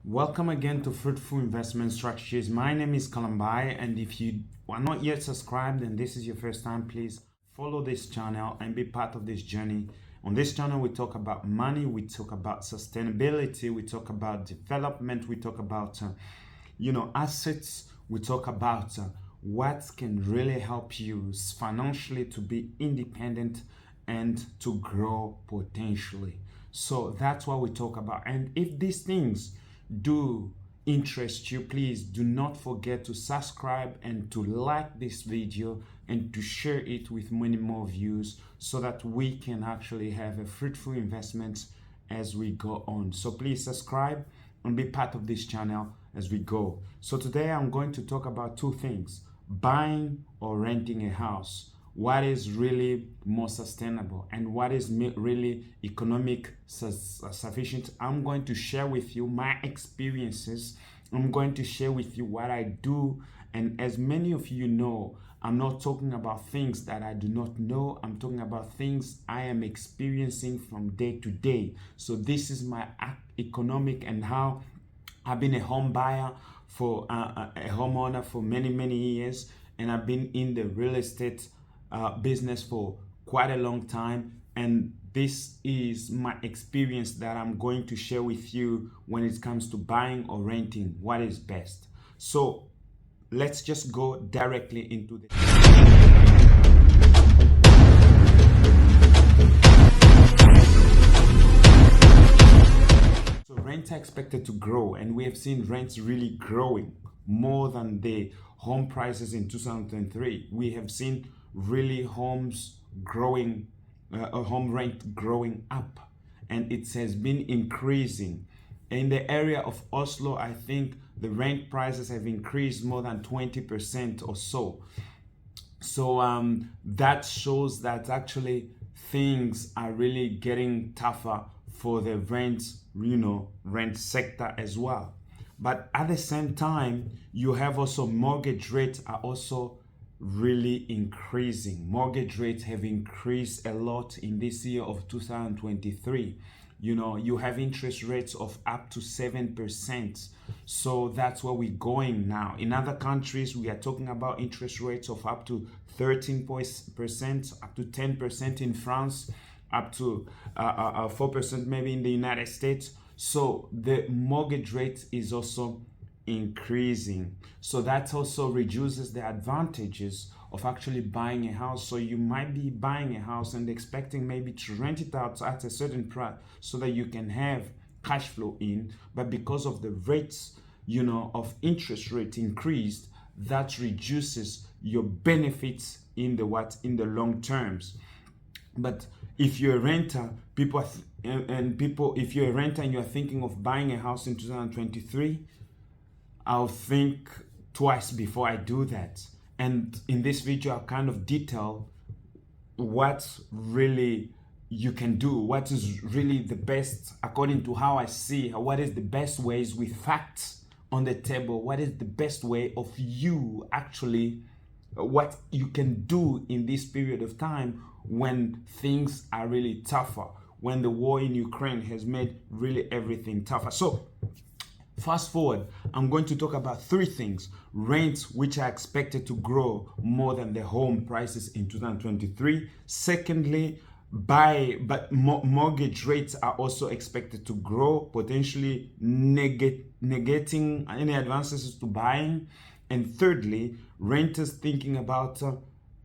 Welcome again to Fruitful Investment Strategies. My name is Kalambai, and if you are not yet subscribed and this is your first time, please follow this channel and be part of this journey. On this channel, we talk about money, we talk about sustainability, we talk about development, we talk about assets, we talk about what can really help you financially to be independent and to grow potentially. So that's what we talk about. And if these things do interest you, please do not forget to subscribe and to like this video and to share it with many more views so that we can actually have a fruitful investment as we go on. So please subscribe and be part of this channel as we go. So today I'm going to talk about two things: buying or renting a house. What is really more sustainable and what is really economic sufficient. I'm going to share with you my experiences. I'm going to share with you what I do, and as many of you know, I'm not talking about things that I do not know. I'm talking about things I am experiencing from day to day. So this is my economic and how I've been a home buyer for a homeowner for many years, and I've been in the real estate business for quite a long time, and this is my experience that I'm going to share with you when it comes to buying or renting. What is best? So let's just go directly into this. So rents are expected to grow, and we have seen rents really growing more than the home prices in 2003. We have seen really homes growing, home rent growing up, and it has been increasing. In the area of Oslo, I think the rent prices have increased more than 20% or so. So that shows that actually things are really getting tougher for the rent sector as well. But at the same time, you have also mortgage rates are also really increasing. Mortgage rates have increased a lot in this year of 2023. You have interest rates of up to 7%. So that's where we're going now. In other countries, we are talking about interest rates of up to 13%, up to 10% in France, up to 4% maybe in the United States. So the mortgage rate is also increasing. So that also reduces the advantages of actually buying a house. So you might be buying a house and expecting maybe to rent it out at a certain price so that you can have cash flow in, but because of the rates of interest rate increased, that reduces your benefits in the long terms. But if you're a renter, if you're a renter and you're thinking of buying a house in 2023, I'll think twice before I do that. And in this video, I'll kind of detail what really you can do, what is really the best according to how I see, what is the best ways with facts on the table, what is the best way of you actually, what you can do in this period of time when things are really tougher, when the war in Ukraine has made really everything tougher. So fast forward, I'm going to talk about three things: rents, which are expected to grow more than the home prices in 2023. Secondly, mortgage rates are also expected to grow, potentially negating any advances to buying. And thirdly, renters thinking about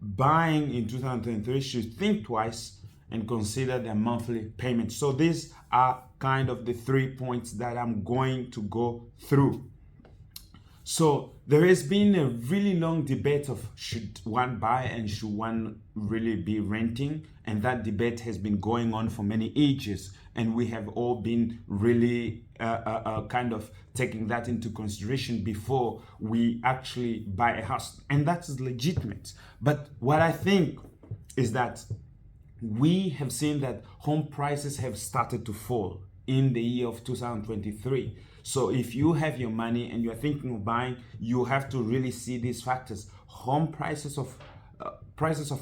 buying in 2023 should think twice and consider their monthly payments. So these are kind of the 3 points that I'm going to go through. So there has been a really long debate of should one buy and should one really be renting, and that debate has been going on for many ages, and we have all been really kind of taking that into consideration before we actually buy a house, and that is legitimate. But what I think is that we have seen that home prices have started to fall in the year of 2023. So if you have your money and you're thinking of buying, you have to really see these factors. Home prices of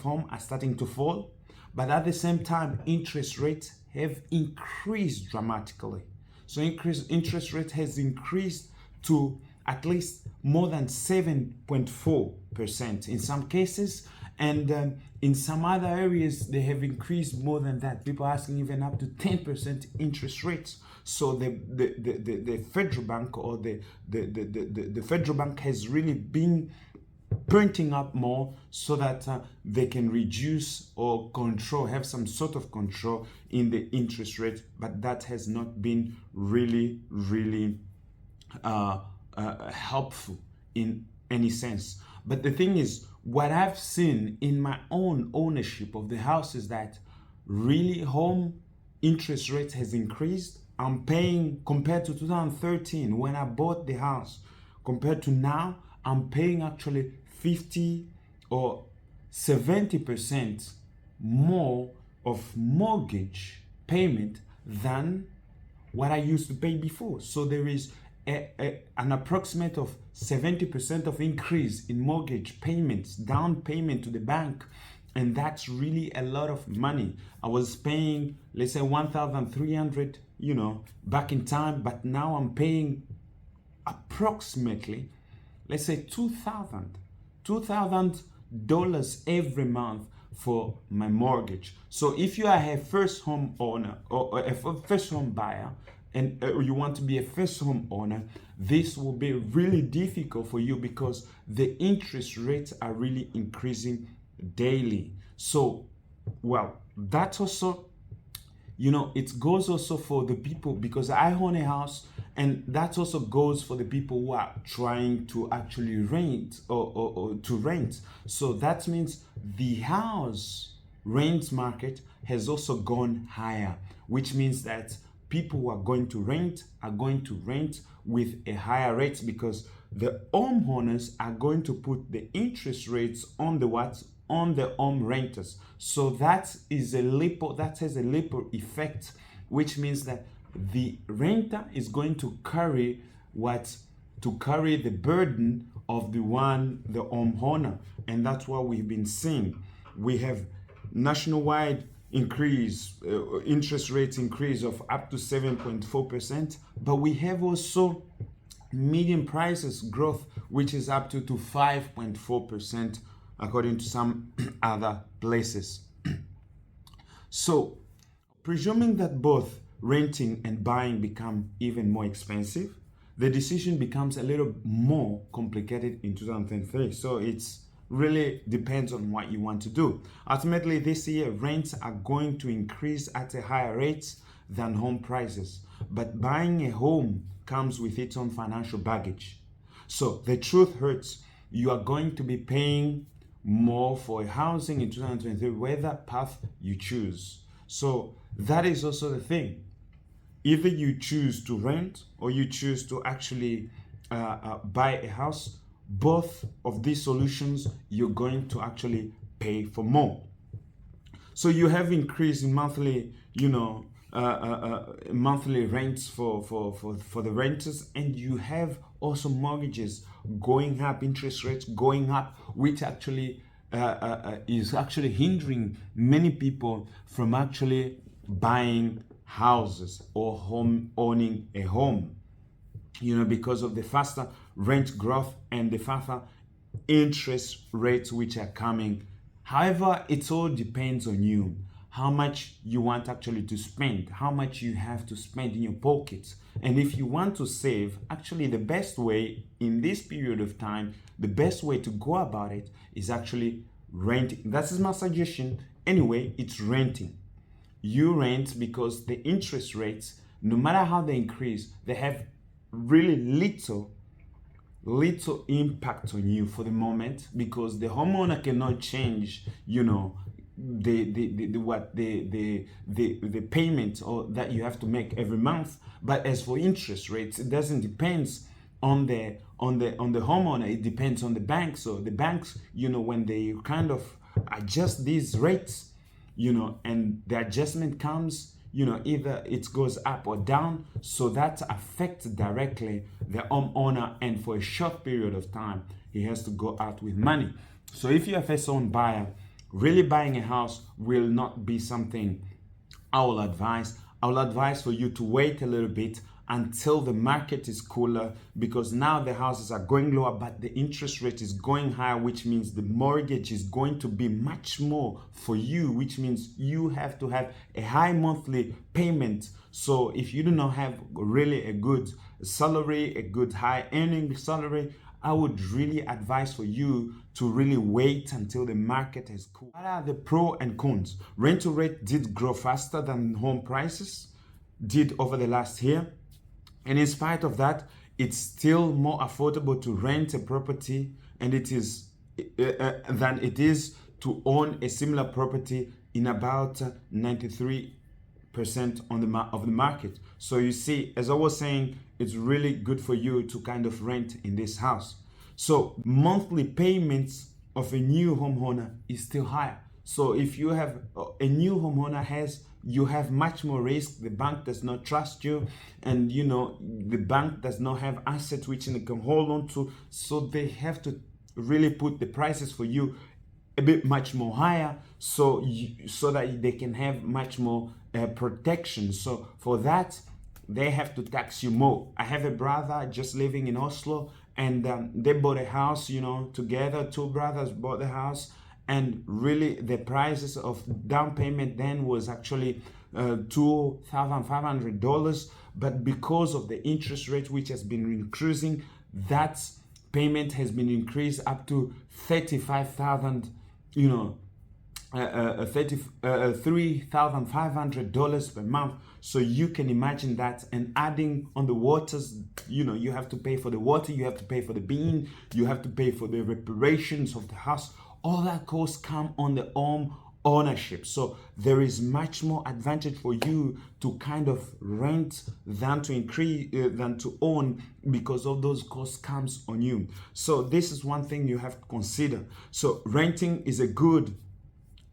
home are starting to fall, but at the same time, interest rates have increased dramatically. So interest rate has increased to at least more than 7.4% in some cases, and in some other areas they have increased more than that. People are asking even up to 10% interest rates. So the federal bank or the federal bank has really been printing up more so that they can reduce or control, have some sort of control in the interest rate, but that has not been really helpful in any sense. But the thing is, what I've seen in my own ownership of the house is that really home interest rate has increased. I'm paying, compared to 2013 when I bought the house, compared to now, I'm paying actually 50 or 70% more of mortgage payment than what I used to pay before. So there is an approximate of 70% of increase in mortgage payments, down payment to the bank, and that's really a lot of money. I was paying, let's say, 1,300, back in time, but now I'm paying approximately, let's say, $2,000 every month for my mortgage. So if you are a first home owner or a first home buyer, and you want to be a first home owner, this will be really difficult for you because the interest rates are really increasing daily. So, well, that also, it goes also for the people, because I own a house, and that also goes for the people who are trying to actually rent or to rent. So that means the house rent market has also gone higher, which means that people who are going to rent with a higher rate, because the homeowners are going to put the interest rates on the home renters. So that has a ripple effect, which means that the renter is going to carry the burden of the homeowner, and that's what we've been seeing. We have nationwide interest rates increase of up to 7.4%, but we have also median prices growth, which is up to 5.4%, according to some other places. So, presuming that both renting and buying become even more expensive, the decision becomes a little more complicated in 2023. So it's really depends on what you want to do. Ultimately, this year, rents are going to increase at a higher rate than home prices. But buying a home comes with its own financial baggage. So the truth hurts. You are going to be paying more for a housing in 2023, whether path you choose. So that is also the thing. Either you choose to rent or you choose to actually buy a house. Both of these solutions, you're going to actually pay for more. So you have increase in monthly, monthly rents for the renters, and you have also mortgages going up, interest rates going up, which actually is actually hindering many people from actually buying houses or owning a home. Because of the faster rent growth and the faster interest rates which are coming. However, it all depends on you. How much you want actually to spend, how much you have to spend in your pockets. And if you want to save, actually the best way in this period of time, the best way to go about it is actually renting. That is my suggestion. Anyway, it's renting. You rent because the interest rates, no matter how they increase, they have really little impact on you for the moment, because the homeowner cannot change the payment or that you have to make every month. But as for interest rates, it doesn't depend on the homeowner, it depends on the bank. So the banks, when they kind of adjust these rates, and the adjustment comes, either it goes up or down, so that affects directly the homeowner, and for a short period of time he has to go out with money. So if you're a first-home buyer, really buying a house will not be something I will advise. I will advise for you to wait a little bit until the market is cooler, because now the houses are going lower but the interest rate is going higher, which means the mortgage is going to be much more for you, which means you have to have a high monthly payment. So if you do not have really a good salary, a good high earning salary, I would really advise for you to really wait until the market has cooled. What are the pros and cons? Rental rate did grow faster than home prices did over the last year. And in spite of that, it's still more affordable to rent a property and it is than it is to own a similar property in about 93% of the market. So you see, as I was saying, it's really good for you to kind of rent in this house. So monthly payments of a new homeowner is still higher. So if you have a new homeowner, you have much more risk. The bank does not trust you, and the bank does not have assets which they can hold on to. So they have to really put the prices for you a bit much more higher, so that they can have much more protection. So for that, they have to tax you more. I have a brother just living in Oslo, and they bought a house, together. Two brothers bought the house, and really the prices of down payment then was actually $2,500. But because of the interest rate which has been increasing, that payment has been increased up to $35,000, $3,500 per month. So you can imagine that, and adding on the waters, you have to pay for the water, you have to pay for the bean, you have to pay for the reparations of the house. All that costs come on the home ownership. So there is much more advantage for you to kind of rent than to own, because of those costs comes on you. So this is one thing you have to consider. So renting is a good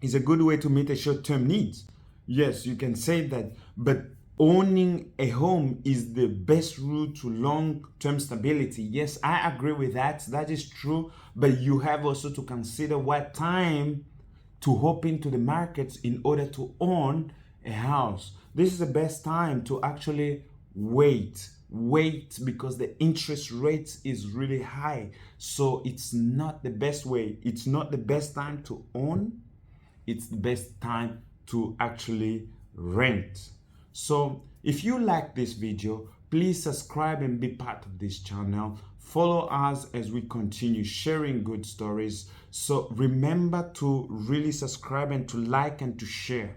way to meet a short-term needs. Yes, you can say that, but owning a home is the best route to long-term stability. Yes, I agree with that. That is true, but you have also to consider what time to hop into the markets in order to own a house. This is the best time to actually wait, because the interest rate is really high. So it's not the best way. It's not the best time to own. It's the best time to actually rent. So if you like this video, please subscribe and be part of this channel. Follow us as we continue sharing good stories. So remember to really subscribe and to like and to share.